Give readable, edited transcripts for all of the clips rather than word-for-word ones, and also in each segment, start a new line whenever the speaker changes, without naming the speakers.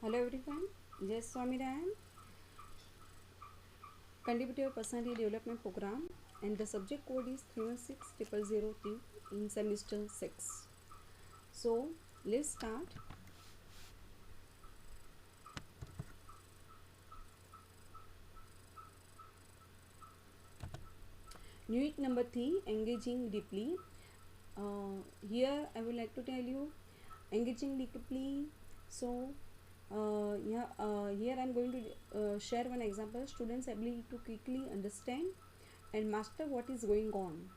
Hello everyone, Jai Swamiran, Contributor Personality Development Program, and the subject code is 316003 in semester 6. So let's start. Unit number 3, engaging deeply. Here I would like to tell you engaging deeply. So here I am going to share one example. Students' ability to quickly understand and master what is going on.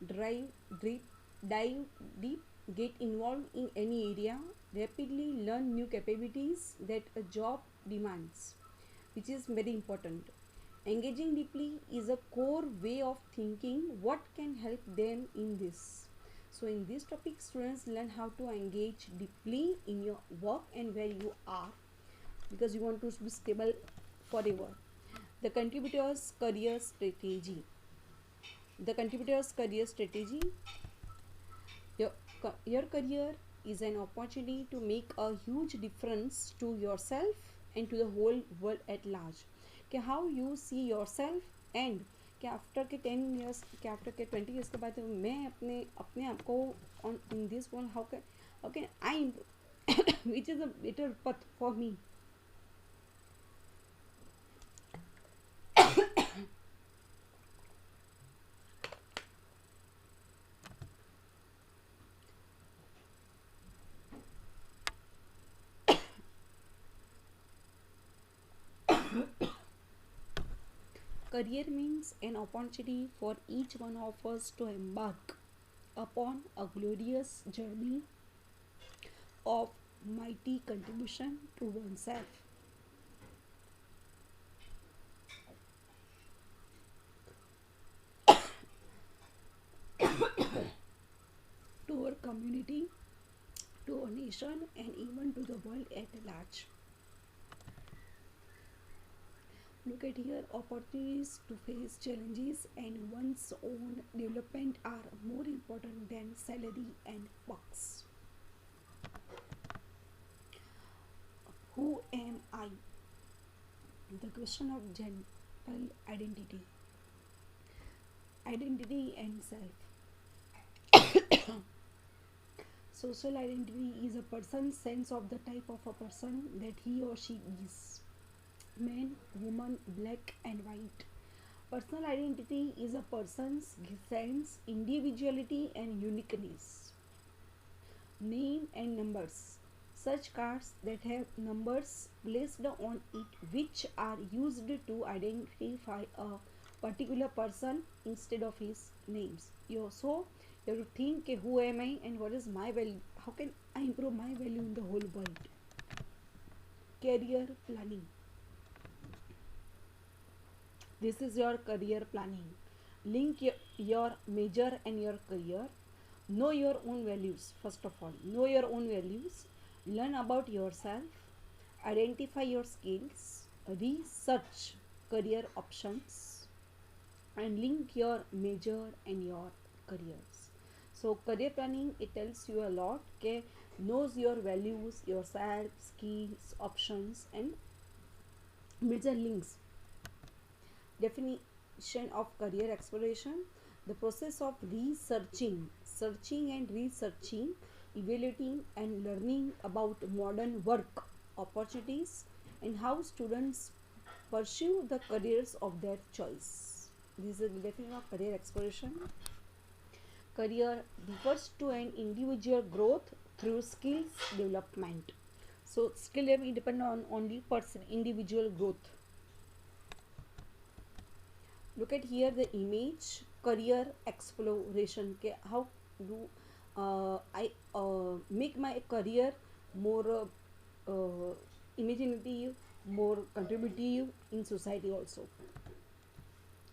Drive deep, dive deep, get involved in any area, rapidly learn new capabilities that a job demands, which is very important. Engaging deeply is a core way of thinking what can help them in this. So, in this topic, students learn how to engage deeply in your work and where you are because you want to be stable forever. The contributor's career strategy. The contributor's career strategy. Your, your career is an opportunity to make a huge difference to yourself and to the whole world at large. कि how you see yourself and कि after के 10 years कि after के 20 years के बाद मैं अपने अपने आप को on in this world how can I improve which is a better path for me. Career means an opportunity for each one of us to embark upon a glorious journey of mighty contribution to oneself, to our community, to our nation, and even to the world at large. Look at here, opportunities to face challenges and one's own development are more important than salary and perks. Who am I? The question of general identity, identity and self. Social identity is a person's sense of the type of a person that he or she is. Man, woman, black and white. Personal identity is a person's sense, individuality and uniqueness. Name and numbers. Such cards that have numbers placed on it which are used to identify a particular person instead of his names. So you have to think who am I and what is my value? How can I improve my value in the whole world? Career planning. This is your career planning. Link your major and your career. Know your own values. First of all, know your own values. Learn about yourself. Identify your skills. Research career options and link your major and your careers. So career planning, it tells you a lot. Okay, knows your values, yourself, skills, options and major links. Definition of career exploration: the process of searching and researching, evaluating and learning about modern work opportunities and how students pursue the careers of their choice. This is the definition of career exploration. Career refers to an individual growth through skills development. So skill level depend on only person individual growth. Look at here the image, career exploration. Okay, how do I make my career more imaginative, more contributive in society also.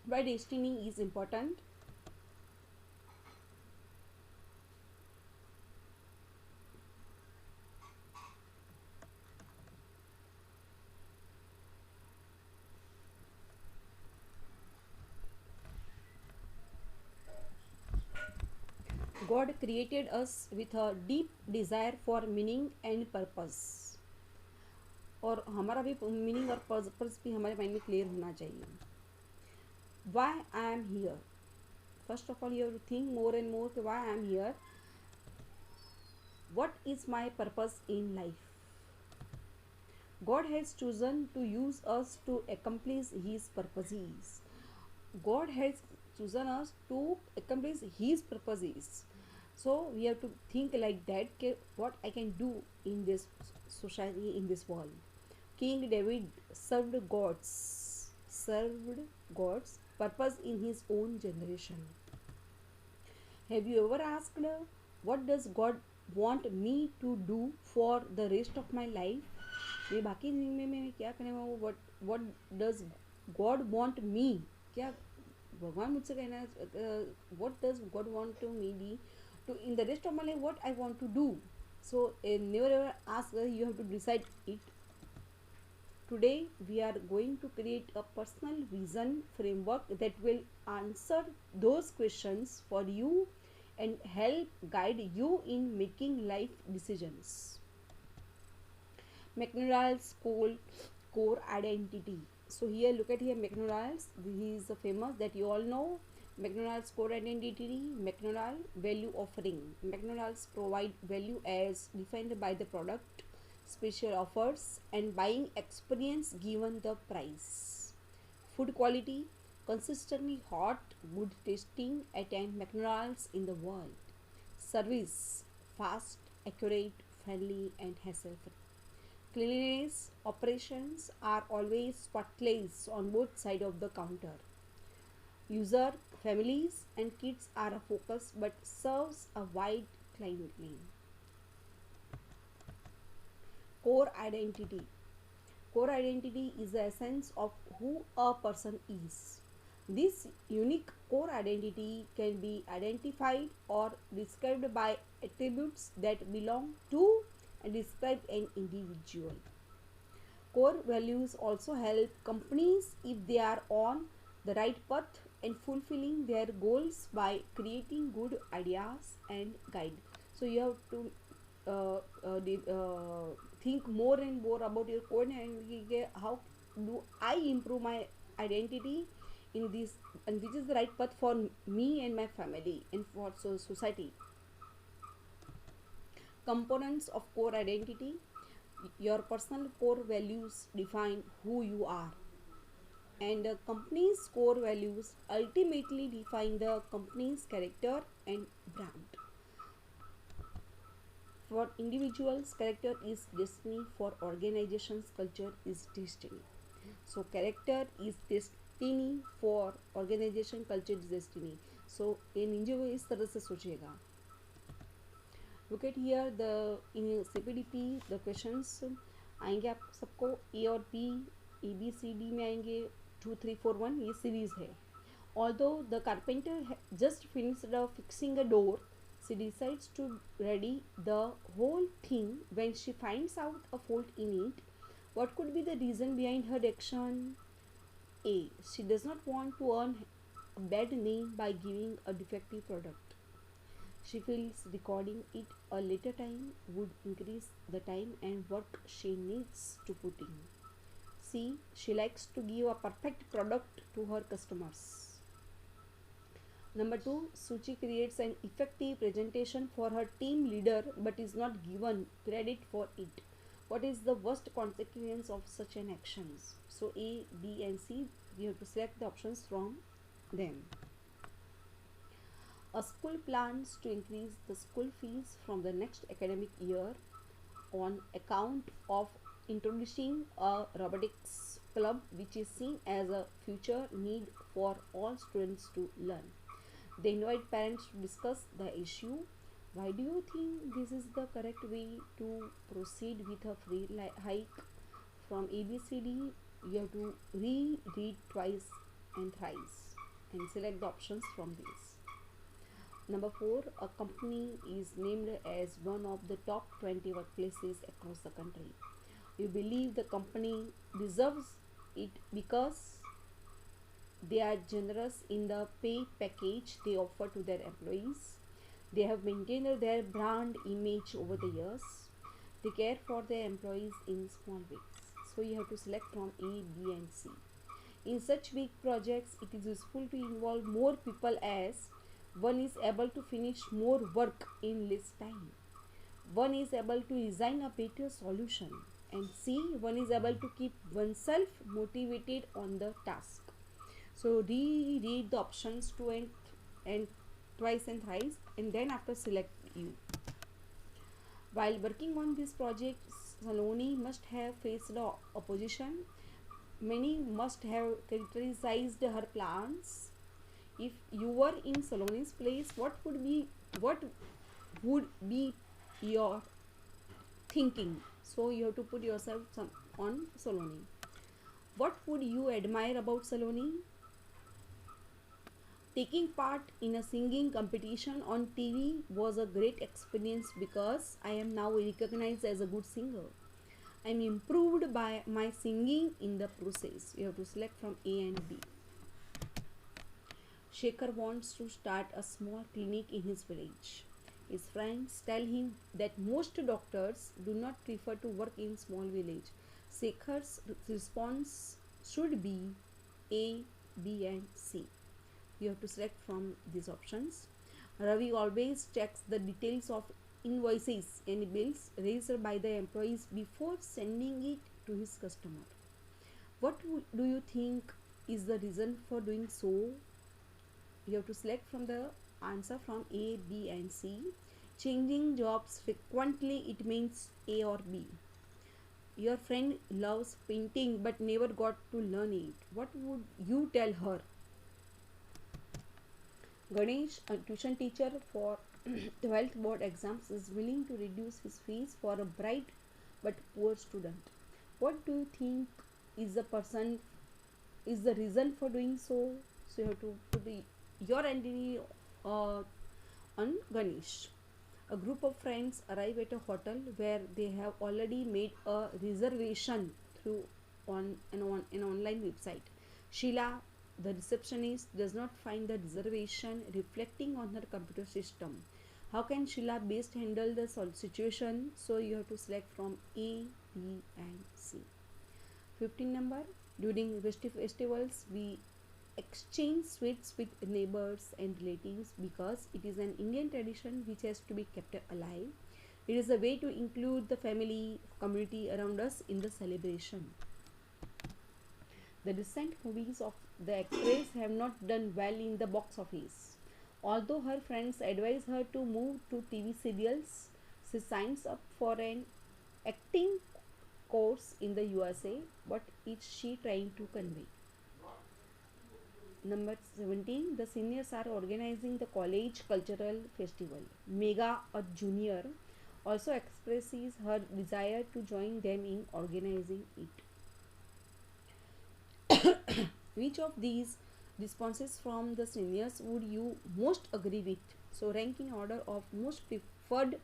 Why destiny is important? God created us with a deep desire for meaning and purpose. और हमारा भी meaning और purpose भी हमारे mind में clear होना चाहिए. Why I am here. First of all you have to think more and more, why I am here, what is my purpose in life. God has chosen to use us to accomplish His purposes. God has chosen us to accomplish His purposes. So we have to think like that. What I can do in this society, in this world. King David served God's purpose in his own generation. Have you ever asked, what does God want me to do for the rest of my life? ये बाकी जिंदगी में मैं क्या करने वाला हूँ. what does God want me, क्या भगवान मुझसे कहना है, what does God want to me be to in the rest of my life, what I want to do. So never ever ask, you have to decide it. Today we are going to create a personal vision framework that will answer those questions for you and help guide you in making life decisions. McDonald's core identity. So here, look at here, McDonald's. He is famous that you all know. McDonald's core identity. McDonald's value offering. McDonald's provide value as defined by the product, special offers, and buying experience given the price. Food quality. Consistently hot, good tasting at a McDonald's in the world. Service. Fast, accurate, friendly, and hassle-free. Cleanliness. Operations are always spotless on both sides of the counter. User, families, and kids are a focus but serves a wide clientele. Core identity. Core identity is the essence of who a person is. This unique core identity can be identified or described by attributes that belong to and describe an individual. Core values also help companies if they are on the right path and fulfilling their goals by creating good ideas and guide. So you have to think more and more about your core identity. How do I improve my identity in this, and which is the right path for me and my family and for society. Components of core identity. Your personal core values define who you are, and a company's core values ultimately define the company's character and brand. For individuals, character is destiny. For organizations, culture is destiny. So character is destiny, for organization culture is destiny. So in individual इस तरह से सोचिएगा. Look at here the in CPDP the questions आएंगे आप सबको A और B, A B C D में आएंगे 2 3 4 1 ये सीरीज है. Although the carpenter just finished fixing a door, she decides to ready the whole thing when she finds out a fault in it. What could be the reason behind her action? A. She does not want to earn a bad name by giving a defective product. She feels recording it a later time would increase the time and work she needs to put in. C. She likes to give a perfect product to her customers. Number 2. Suchi creates an effective presentation for her team leader but is not given credit for it. What is the worst consequence of such an action? So A, B and C, you have to select the options from them. A school plans to increase the school fees from the next academic year on account of introducing a robotics club, which is seen as a future need for all students to learn. They invite parents to discuss the issue. Why do you think this is the correct way to proceed with a free hike? From ABCD, you have to reread twice and thrice and select the options from these. Number 4, a company is named as one of the top 20 workplaces across the country. You believe the company deserves it because they are generous in the pay package they offer to their employees. They have maintained their brand image over the years. They care for their employees in small ways. So you have to select from A, B and C. In such big projects, it is useful to involve more people as one is able to finish more work in less time. One is able to design a better solution. And C, one is able to keep oneself motivated on the task. So reread the options to and twice and thrice, and then after select U. While working on this project, Saloni must have faced the opposition. Many must have criticized her plans. If you were in Saloni's place, what would be your thinking? So you have to put yourself on Saloni. What would you admire about Saloni? Taking part in a singing competition on TV was a great experience because I am now recognized as a good singer. I am improved by my singing in the process. You have to select from A and B. Shekhar wants to start a small clinic in his village. His friends tell him that most doctors do not prefer to work in small village. Shekhar's response should be A, B and C. You have to select from these options. Ravi always checks the details of invoices and bills raised by the employees before sending it to his customer. What do you think is the reason for doing so? You have to select from the answer from A, B and C. Changing jobs frequently, it means A or B. Your friend loves painting but never got to learn it. What would you tell her? Ganesh, a tuition teacher for 12th board exams, is willing to reduce his fees for a bright but poor student. What do you think is the reason for doing so? So you have to put your entity on Ganesh. A group of friends arrive at a hotel where they have already made a reservation through an online website. Sheila, the receptionist, does not find the reservation reflecting on her computer system. How can Sheila best handle the situation? So you have to select from A, B and C. 15 number. During festivals, we exchange sweets with neighbors and relatives because it is an Indian tradition which has to be kept alive. It is a way to include the family, community around us in the celebration. The recent movies of the actress have not done well in the box office. Although her friends advise her to move to TV serials, she signs up for an acting course in the USA. What is she trying to convey? Number 17, the seniors are organizing the college cultural festival. Megha, a junior, also expresses her desire to join them in organizing it. Which of these responses from the seniors would you most agree with? So rank in order of most preferred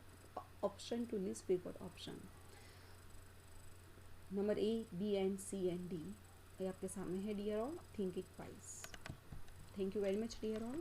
option to least preferred option. Number A, B and C and D ये आपके सामने है dear all. Think it twice. Thank you very much, dear all.